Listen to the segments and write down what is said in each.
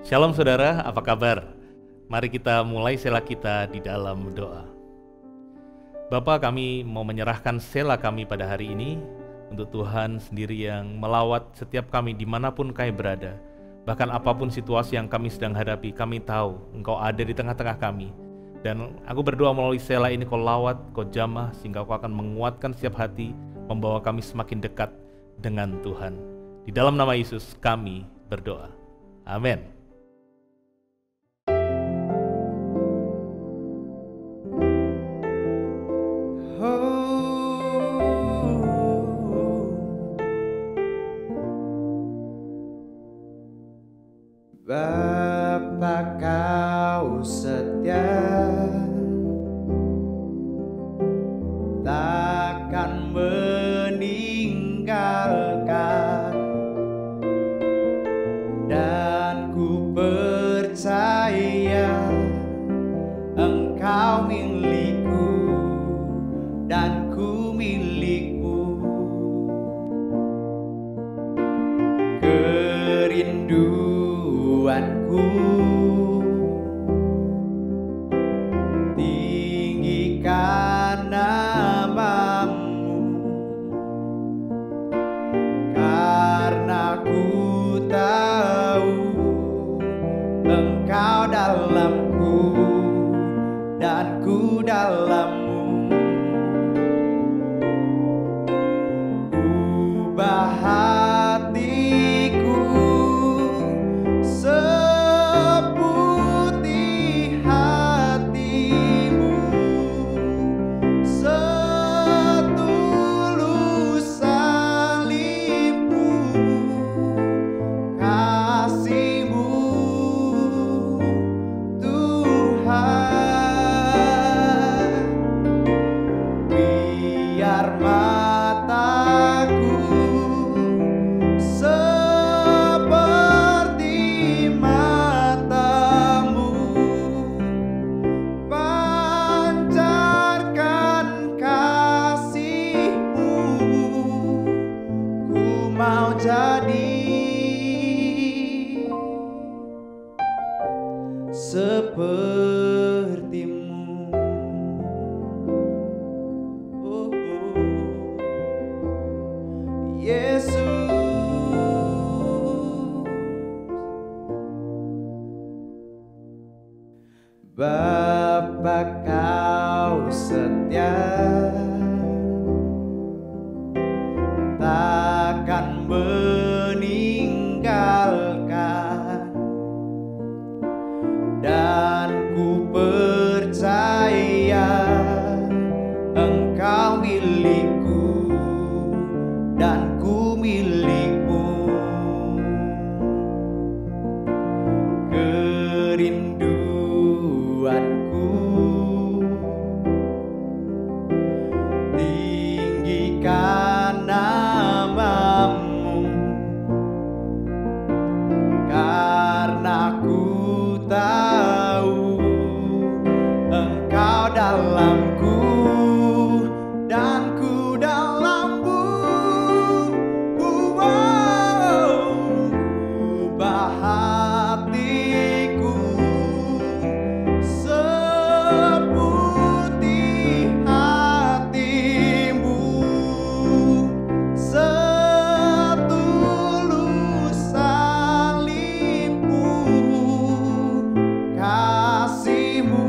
Shalom saudara, apa kabar? Mari kita mulai sela kita di dalam doa. Bapa, kami mau menyerahkan sela kami pada hari ini untuk Tuhan sendiri yang melawat setiap kami dimanapun kami berada. Bahkan apapun situasi yang kami sedang hadapi, kami tahu Engkau ada di tengah-tengah kami. Dan aku berdoa melalui sela ini Kau lawat, Kau jamah, sehingga Kau akan menguatkan setiap hati, membawa kami semakin dekat dengan Tuhan. Di dalam nama Yesus kami berdoa. Amin. Bapa, Kau setia, takkan meninggalkan, dan ku percaya Engkau milikku dan ku milikmu. Kerinduanku tinggikan namamu, karena ku tahu Engkau dalamku dan ku dalammu. Ubah hatiku seputih hatimu, setulus salibmu, kasihmu Tuhan. Biar mataku seperti matamu, pancarkan kasihmu. Ku mau jadi sepertimu. Oh, Yesus. Bapa, Kau setia, takkan meninggalkan, dan ku percaya Engkau milikku dan ku milikmu. Kerinduanku tinggikan namamu, karena ku tahu Engkau dalamku dan ku dalammu. Ubah hatiku seputih hatimu, setulus salibmu, kasihmu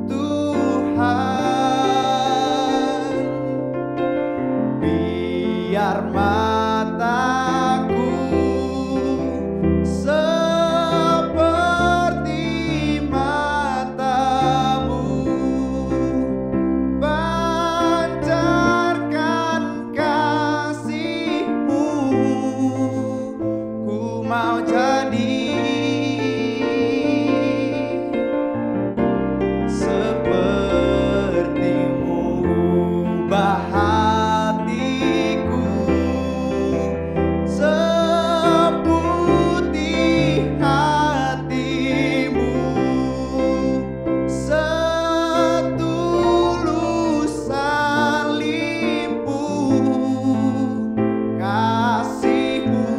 Tuhan. Biar mataku seperti matamu, pancarkan kasihmu. Ku mau jadi sepertimu. Ubah hatiku seputih hatimu, setulus salibmu, kasihmu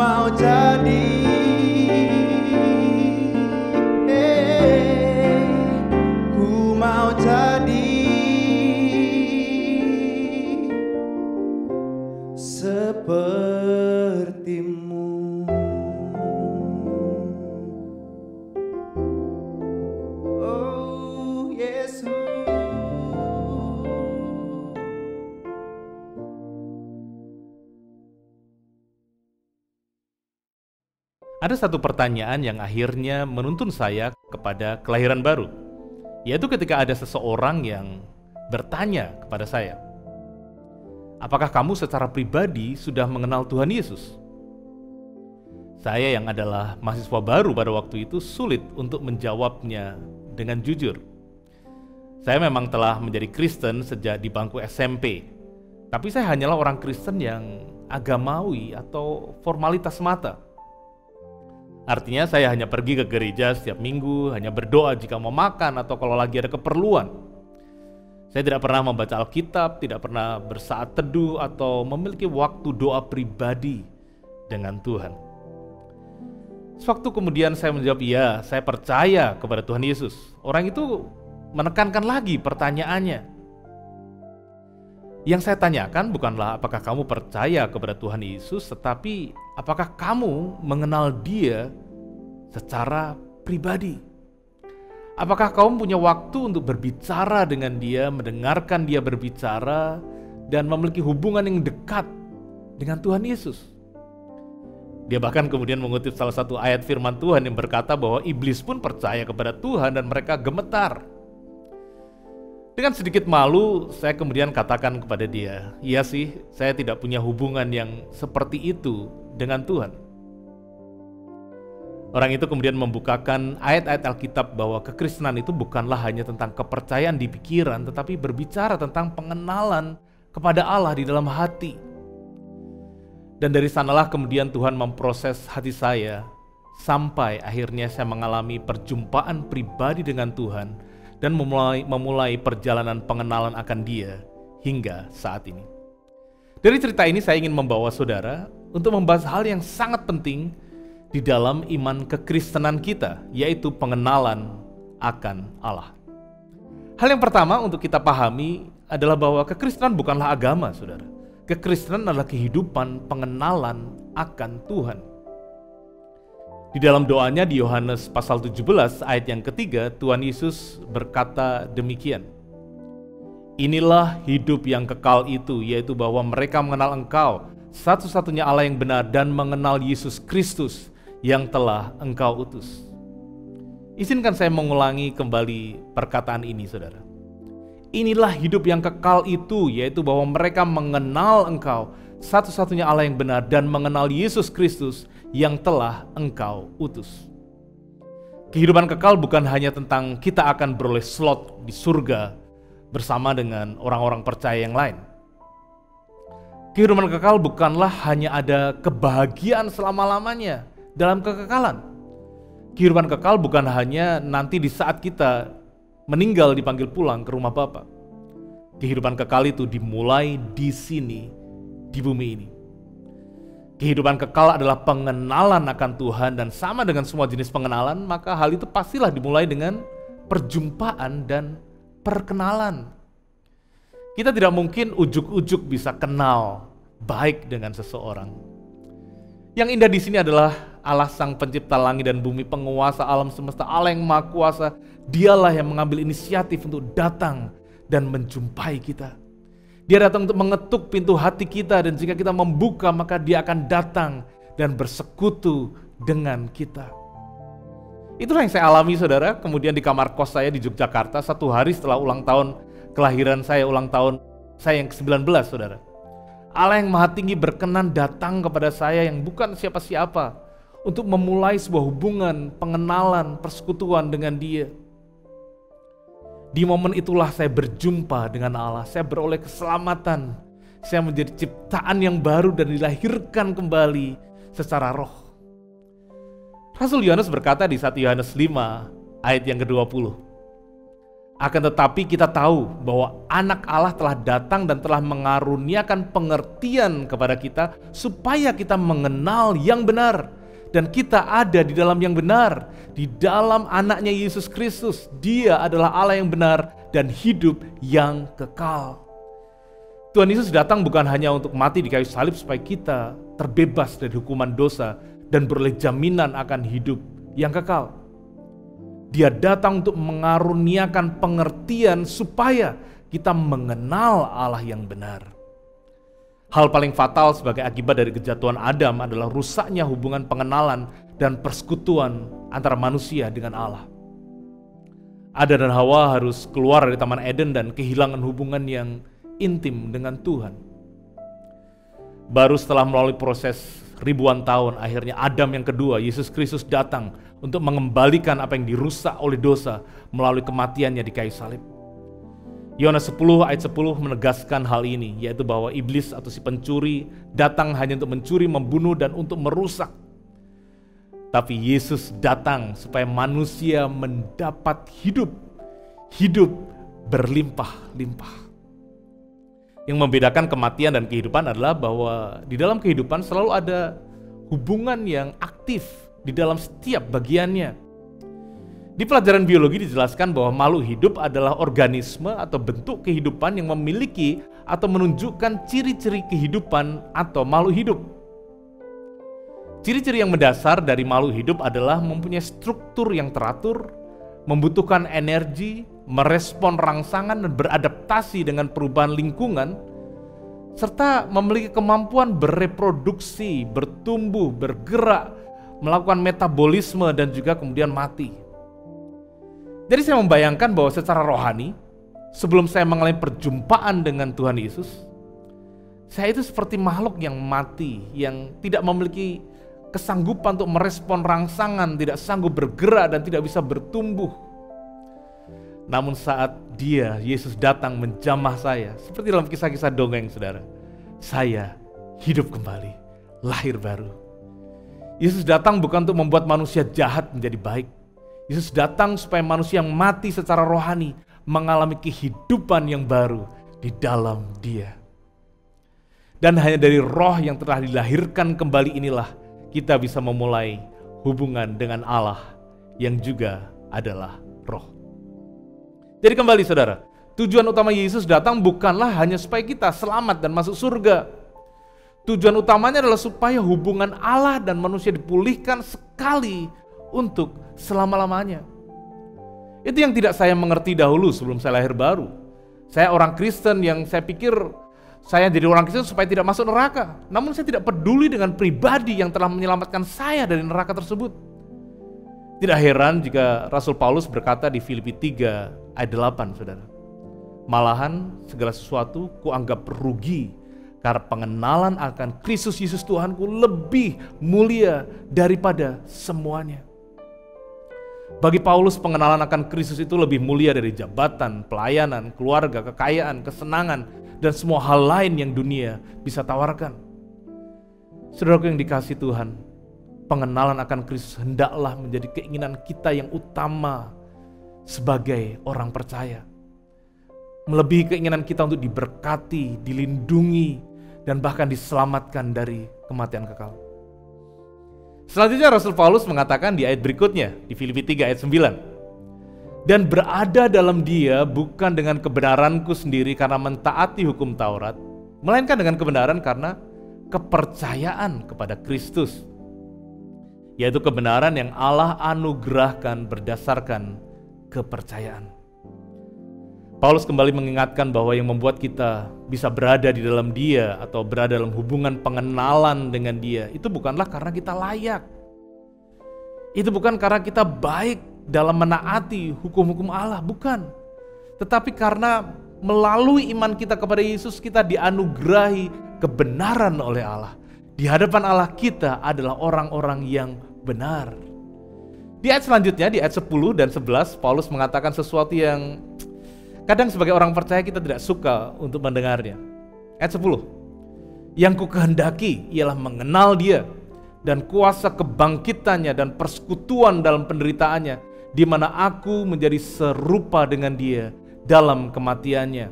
mau jadi, ku mau jadi sepertimu. Oh Yesus. Ada satu pertanyaan yang akhirnya menuntun saya kepada kelahiran baru, yaitu ketika ada seseorang yang bertanya kepada saya, apakah kamu secara pribadi sudah mengenal Tuhan Yesus? Saya yang adalah mahasiswa baru pada waktu itu sulit untuk menjawabnya dengan jujur. Saya memang telah menjadi Kristen sejak di bangku SMP, tapi saya hanyalah orang Kristen yang agamawi atau formalitas semata. Artinya saya hanya pergi ke gereja setiap minggu, hanya berdoa jika mau makan atau kalau lagi ada keperluan. Saya tidak pernah membaca Alkitab, tidak pernah bersaat teduh atau memiliki waktu doa pribadi dengan Tuhan. Sewaktu kemudian saya menjawab, iya, saya percaya kepada Tuhan Yesus. Orang itu menekankan lagi pertanyaannya. Yang saya tanyakan bukanlah apakah kamu percaya kepada Tuhan Yesus, tetapi apakah kamu mengenal Dia secara pribadi? Apakah kamu punya waktu untuk berbicara dengan Dia, mendengarkan Dia berbicara, dan memiliki hubungan yang dekat dengan Tuhan Yesus? Dia bahkan kemudian mengutip salah satu ayat firman Tuhan yang berkata bahwa iblis pun percaya kepada Tuhan dan mereka gemetar. Dengan sedikit malu, saya kemudian katakan kepada dia, iya sih, saya tidak punya hubungan yang seperti itu dengan Tuhan. Orang itu kemudian membukakan ayat-ayat Alkitab bahwa kekristenan itu bukanlah hanya tentang kepercayaan di pikiran, tetapi berbicara tentang pengenalan kepada Allah di dalam hati. Dan dari sanalah kemudian Tuhan memproses hati saya, sampai akhirnya saya mengalami perjumpaan pribadi dengan Tuhan, dan memulai perjalanan pengenalan akan Dia hingga saat ini. Dari cerita ini saya ingin membawa saudara untuk membahas hal yang sangat penting di dalam iman kekristenan kita, yaitu pengenalan akan Allah. Hal yang pertama untuk kita pahami adalah bahwa kekristenan bukanlah agama, saudara. Kekristenan adalah kehidupan pengenalan akan Tuhan. Di dalam doanya di Yohanes pasal 17 ayat yang ketiga, Tuhan Yesus berkata demikian. Inilah hidup yang kekal itu, yaitu bahwa mereka mengenal Engkau, satu-satunya Allah yang benar, dan mengenal Yesus Kristus yang telah Engkau utus. Izinkan saya mengulangi kembali perkataan ini, saudara. Inilah hidup yang kekal itu, yaitu bahwa mereka mengenal Engkau, satu-satunya Allah yang benar, dan mengenal Yesus Kristus yang telah Engkau utus. Kehidupan kekal bukan hanya tentang kita akan beroleh slot di surga bersama dengan orang-orang percaya yang lain. Kehidupan kekal bukanlah hanya ada kebahagiaan selama-lamanya dalam kekekalan. Kehidupan kekal bukan hanya nanti di saat kita meninggal dipanggil pulang ke rumah Bapa. Kehidupan kekal itu dimulai di sini, di bumi ini. Kehidupan kekal adalah pengenalan akan Tuhan, dan sama dengan semua jenis pengenalan, maka hal itu pastilah dimulai dengan perjumpaan dan perkenalan. Kita tidak mungkin ujuk-ujuk bisa kenal baik dengan seseorang. Yang indah di sini adalah Allah Sang Pencipta langit dan bumi, penguasa alam semesta, Allah yang Maha Kuasa. Dialah yang mengambil inisiatif untuk datang dan menjumpai kita. Dia datang untuk mengetuk pintu hati kita, dan jika kita membuka, maka Dia akan datang dan bersekutu dengan kita. Itulah yang saya alami, saudara. Kemudian di kamar kos saya di Yogyakarta, satu hari setelah ulang tahun kelahiran saya, ulang tahun saya yang ke-19, saudara. Allah yang Maha Tinggi berkenan datang kepada saya yang bukan siapa-siapa untuk memulai sebuah hubungan, pengenalan, persekutuan dengan Dia. Di momen itulah saya berjumpa dengan Allah, saya beroleh keselamatan, saya menjadi ciptaan yang baru dan dilahirkan kembali secara roh. Rasul Yohanes berkata di 1 Yohanes 5 ayat yang ke-20, Akan tetapi kita tahu bahwa anak Allah telah datang dan telah mengaruniakan pengertian kepada kita supaya kita mengenal yang benar. Dan kita ada di dalam yang benar, di dalam anaknya Yesus Kristus. Dia adalah Allah yang benar dan hidup yang kekal. Tuhan Yesus datang bukan hanya untuk mati di kayu salib supaya kita terbebas dari hukuman dosa dan beroleh jaminan akan hidup yang kekal. Dia datang untuk mengaruniakan pengertian supaya kita mengenal Allah yang benar. Hal paling fatal sebagai akibat dari kejatuhan Adam adalah rusaknya hubungan pengenalan dan persekutuan antara manusia dengan Allah. Adam dan Hawa harus keluar dari Taman Eden dan kehilangan hubungan yang intim dengan Tuhan. Baru setelah melalui proses ribuan tahun, akhirnya Adam yang kedua, Yesus Kristus datang untuk mengembalikan apa yang dirusak oleh dosa melalui kematiannya di kayu salib. Yohanes 10 ayat 10 menegaskan hal ini, yaitu bahwa iblis atau si pencuri datang hanya untuk mencuri, membunuh, dan untuk merusak. Tapi Yesus datang supaya manusia mendapat hidup berlimpah-limpah. Yang membedakan kematian dan kehidupan adalah bahwa di dalam kehidupan selalu ada hubungan yang aktif di dalam setiap bagiannya. Di pelajaran biologi dijelaskan bahwa makhluk hidup adalah organisme atau bentuk kehidupan yang memiliki atau menunjukkan ciri-ciri kehidupan atau makhluk hidup. Ciri-ciri yang mendasar dari makhluk hidup adalah mempunyai struktur yang teratur, membutuhkan energi, merespon rangsangan dan beradaptasi dengan perubahan lingkungan, serta memiliki kemampuan bereproduksi, bertumbuh, bergerak, melakukan metabolisme dan juga kemudian mati. Jadi saya membayangkan bahwa secara rohani, sebelum saya mengalami perjumpaan dengan Tuhan Yesus, saya itu seperti makhluk yang mati, yang tidak memiliki kesanggupan untuk merespon rangsangan, tidak sanggup bergerak dan tidak bisa bertumbuh. Namun saat Yesus datang menjamah saya, seperti dalam kisah-kisah dongeng saudara, saya hidup kembali, lahir baru. Yesus datang bukan untuk membuat manusia jahat menjadi baik. Yesus datang supaya manusia yang mati secara rohani mengalami kehidupan yang baru di dalam Dia. Dan hanya dari roh yang telah dilahirkan kembali inilah kita bisa memulai hubungan dengan Allah yang juga adalah roh. Jadi kembali saudara, tujuan utama Yesus datang bukanlah hanya supaya kita selamat dan masuk surga. Tujuan utamanya adalah supaya hubungan Allah dan manusia dipulihkan sekali untuk selama-lamanya. Itu yang tidak saya mengerti dahulu sebelum saya lahir baru. Saya orang Kristen yang saya pikir saya jadi orang Kristen supaya tidak masuk neraka. Namun saya tidak peduli dengan pribadi yang telah menyelamatkan saya dari neraka tersebut. Tidak heran jika Rasul Paulus berkata di Filipi 3 ayat 8, saudara. Malahan segala sesuatu kuanggap rugi karena pengenalan akan Kristus Yesus Tuhanku lebih mulia daripada semuanya. Bagi Paulus pengenalan akan Kristus itu lebih mulia dari jabatan, pelayanan, keluarga, kekayaan, kesenangan, dan semua hal lain yang dunia bisa tawarkan. Saudaraku yang dikasihi Tuhan, pengenalan akan Kristus hendaklah menjadi keinginan kita yang utama sebagai orang percaya. Melebihi keinginan kita untuk diberkati, dilindungi, dan bahkan diselamatkan dari kematian kekal. Selanjutnya Rasul Paulus mengatakan di ayat berikutnya, di Filipi 3 ayat 9. Dan berada dalam Dia bukan dengan kebenaranku sendiri karena mentaati hukum Taurat, melainkan dengan kebenaran karena kepercayaan kepada Kristus, yaitu kebenaran yang Allah anugerahkan berdasarkan kepercayaan. Paulus kembali mengingatkan bahwa yang membuat kita bisa berada di dalam Dia atau berada dalam hubungan pengenalan dengan Dia itu bukanlah karena kita layak. Itu bukan karena kita baik dalam menaati hukum-hukum Allah, bukan. Tetapi karena melalui iman kita kepada Yesus kita dianugerahi kebenaran oleh Allah. Di hadapan Allah kita adalah orang-orang yang benar. Di ayat selanjutnya, di ayat 10 dan 11, Paulus mengatakan sesuatu yang kadang sebagai orang percaya kita tidak suka untuk mendengarnya. Ayat 10. Yang ku kehendaki ialah mengenal Dia dan kuasa kebangkitannya dan persekutuan dalam penderitaannya, di mana aku menjadi serupa dengan dia dalam kematiannya,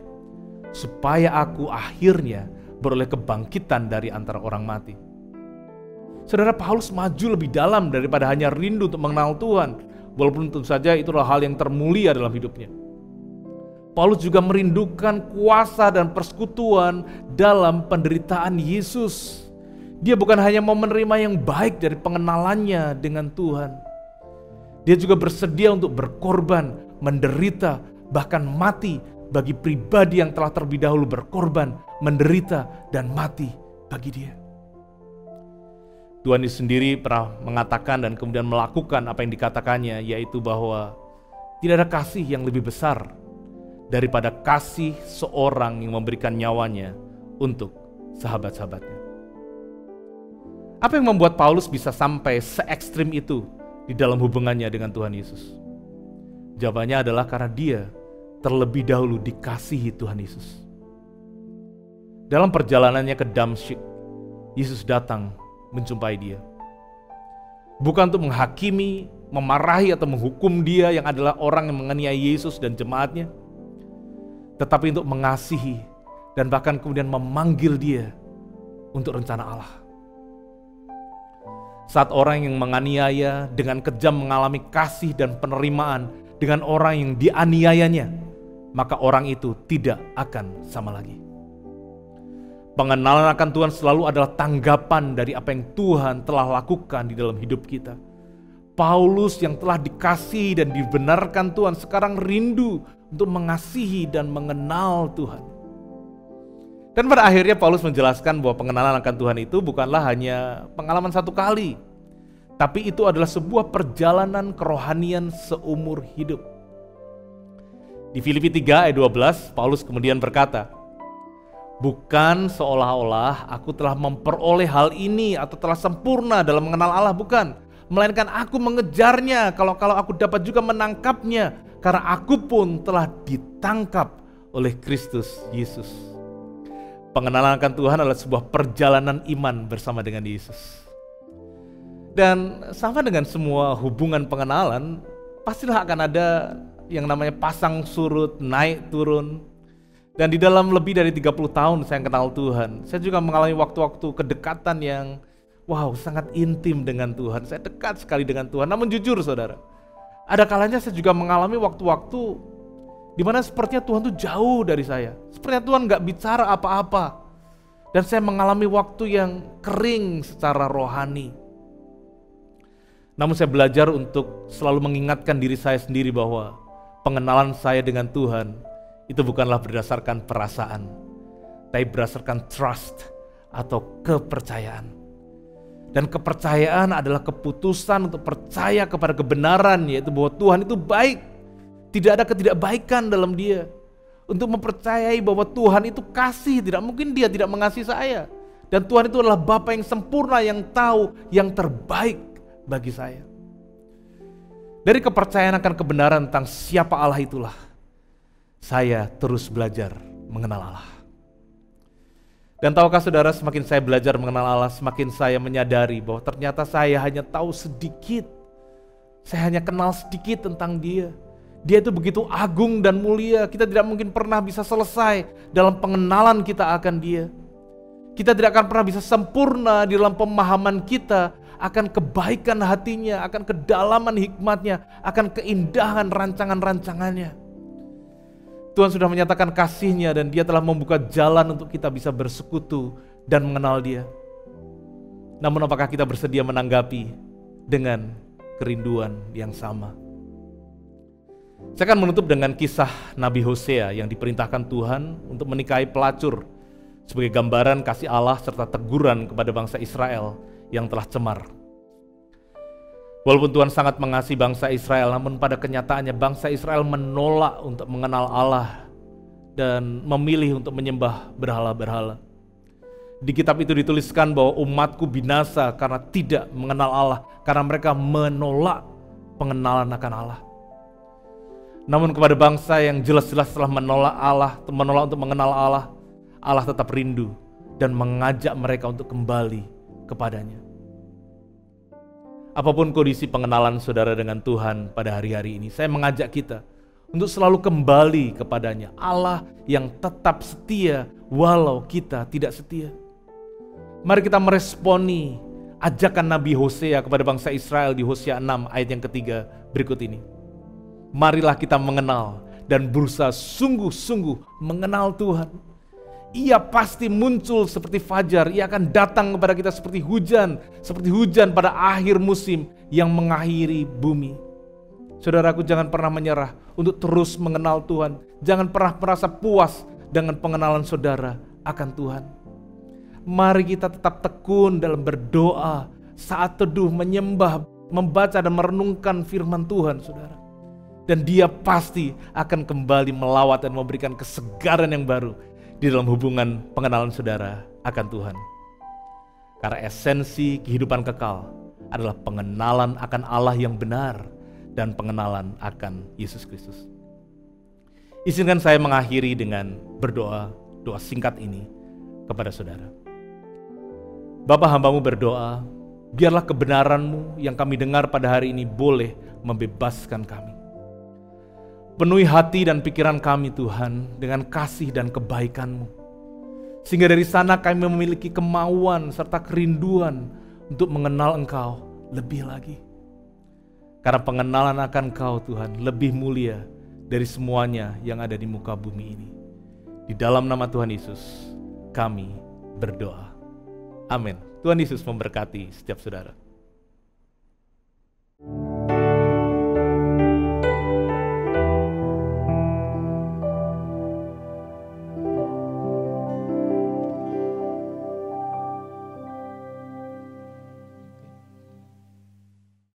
supaya aku akhirnya beroleh kebangkitan dari antara orang mati. Saudara, Paulus maju lebih dalam daripada hanya rindu untuk mengenal Tuhan, walaupun tentu saja itulah hal yang termulia dalam hidupnya. Paulus juga merindukan kuasa dan persekutuan dalam penderitaan Yesus. Dia bukan hanya mau menerima yang baik dari pengenalannya dengan Tuhan. Dia juga bersedia untuk berkorban, menderita, bahkan mati bagi pribadi yang telah terlebih dahulu berkorban, menderita, dan mati bagi dia. Tuhan Yesus sendiri pernah mengatakan dan kemudian melakukan apa yang dikatakannya, yaitu bahwa tidak ada kasih yang lebih besar daripada kasih seorang yang memberikan nyawanya untuk sahabat-sahabatnya. Apa yang membuat Paulus bisa sampai se-ekstrim itu di dalam hubungannya dengan Tuhan Yesus? Jawabannya adalah karena dia terlebih dahulu dikasihi Tuhan Yesus. Dalam perjalanannya ke Damsyik, Yesus datang menjumpai dia. Bukan untuk menghakimi, memarahi atau menghukum dia yang adalah orang yang menganiaya Yesus dan jemaatnya, tetapi untuk mengasihi dan bahkan kemudian memanggil dia untuk rencana Allah. Saat orang yang menganiaya dengan kejam mengalami kasih dan penerimaan dengan orang yang dianiayanya, maka orang itu tidak akan sama lagi. Pengenalan akan Tuhan selalu adalah tanggapan dari apa yang Tuhan telah lakukan di dalam hidup kita. Paulus yang telah dikasihi dan dibenarkan Tuhan sekarang rindu untuk mengasihi dan mengenal Tuhan. Dan pada akhirnya Paulus menjelaskan bahwa pengenalan akan Tuhan itu bukanlah hanya pengalaman satu kali, tapi itu adalah sebuah perjalanan kerohanian seumur hidup. Di Filipi 3 ayat 12, Paulus kemudian berkata, bukan seolah-olah aku telah memperoleh hal ini atau telah sempurna dalam mengenal Allah, bukan. Melainkan aku mengejarnya kalau aku dapat juga menangkapnya, karena aku pun telah ditangkap oleh Kristus Yesus. Pengenalan akan Tuhan adalah sebuah perjalanan iman bersama dengan Yesus. Dan sama dengan semua hubungan pengenalan, pastilah akan ada yang namanya pasang surut, naik turun. Dan di dalam lebih dari 30 tahun saya kenal Tuhan, saya juga mengalami waktu-waktu kedekatan yang sangat intim dengan Tuhan. Saya dekat sekali dengan Tuhan. Namun jujur saudara, ada kalanya saya juga mengalami waktu-waktu di mana sepertinya Tuhan itu jauh dari saya. Sepertinya Tuhan gak bicara apa-apa. Dan saya mengalami waktu yang kering secara rohani. Namun saya belajar untuk selalu mengingatkan diri saya sendiri bahwa pengenalan saya dengan Tuhan itu bukanlah berdasarkan perasaan, tapi berdasarkan trust atau kepercayaan. Dan kepercayaan adalah keputusan untuk percaya kepada kebenaran, yaitu bahwa Tuhan itu baik. Tidak ada ketidakbaikan dalam dia. Untuk mempercayai bahwa Tuhan itu kasih, tidak mungkin dia tidak mengasihi saya. Dan Tuhan itu adalah Bapa yang sempurna, yang tahu yang terbaik bagi saya. Dari kepercayaan akan kebenaran tentang siapa Allah itulah, saya terus belajar mengenal Allah. Dan tahukah saudara, semakin saya belajar mengenal Allah, semakin saya menyadari bahwa ternyata saya hanya tahu sedikit. Saya hanya kenal sedikit tentang dia. Dia itu begitu agung dan mulia, kita tidak mungkin pernah bisa selesai dalam pengenalan kita akan dia. Kita tidak akan pernah bisa sempurna di dalam pemahaman kita akan kebaikan hatinya, akan kedalaman hikmatnya, akan keindahan rancangan-rancangannya. Tuhan sudah menyatakan kasih-Nya dan Dia telah membuka jalan untuk kita bisa bersekutu dan mengenal Dia. Namun apakah kita bersedia menanggapi dengan kerinduan yang sama? Saya akan menutup dengan kisah Nabi Hosea yang diperintahkan Tuhan untuk menikahi pelacur sebagai gambaran kasih Allah serta teguran kepada bangsa Israel yang telah cemar. Walaupun Tuhan sangat mengasihi bangsa Israel, namun pada kenyataannya bangsa Israel menolak untuk mengenal Allah dan memilih untuk menyembah berhala-berhala. Di kitab itu dituliskan bahwa umatku binasa karena tidak mengenal Allah, karena mereka menolak pengenalan akan Allah. Namun kepada bangsa yang jelas-jelas telah menolak Allah, menolak untuk mengenal Allah, Allah tetap rindu dan mengajak mereka untuk kembali kepadanya. Apapun kondisi pengenalan saudara dengan Tuhan pada hari-hari ini, saya mengajak kita untuk selalu kembali kepadanya, Allah yang tetap setia walau kita tidak setia. Mari kita meresponi ajakan Nabi Hosea kepada bangsa Israel di Hosea 6 ayat yang ketiga berikut ini. Marilah kita mengenal dan berusaha sungguh-sungguh mengenal Tuhan. Ia pasti muncul seperti fajar, ia akan datang kepada kita seperti hujan pada akhir musim yang mengakhiri bumi. Saudaraku, jangan pernah menyerah untuk terus mengenal Tuhan. Jangan pernah merasa puas dengan pengenalan saudara akan Tuhan. Mari kita tetap tekun dalam berdoa, saat teduh, menyembah, membaca dan merenungkan firman Tuhan, saudara. Dan dia pasti akan kembali melawat dan memberikan kesegaran yang baru di dalam hubungan pengenalan saudara akan Tuhan. Karena esensi kehidupan kekal adalah pengenalan akan Allah yang benar dan pengenalan akan Yesus Kristus. Izinkan saya mengakhiri dengan berdoa, doa singkat ini kepada saudara. Bapa, hamba-Mu berdoa, biarlah kebenaran-Mu yang kami dengar pada hari ini boleh membebaskan kami. Penuhi hati dan pikiran kami Tuhan dengan kasih dan kebaikan-Mu. Sehingga dari sana kami memiliki kemauan serta kerinduan untuk mengenal Engkau lebih lagi. Karena pengenalan akan Engkau Tuhan lebih mulia dari semuanya yang ada di muka bumi ini. Di dalam nama Tuhan Yesus kami berdoa. Amin. Tuhan Yesus memberkati setiap saudara.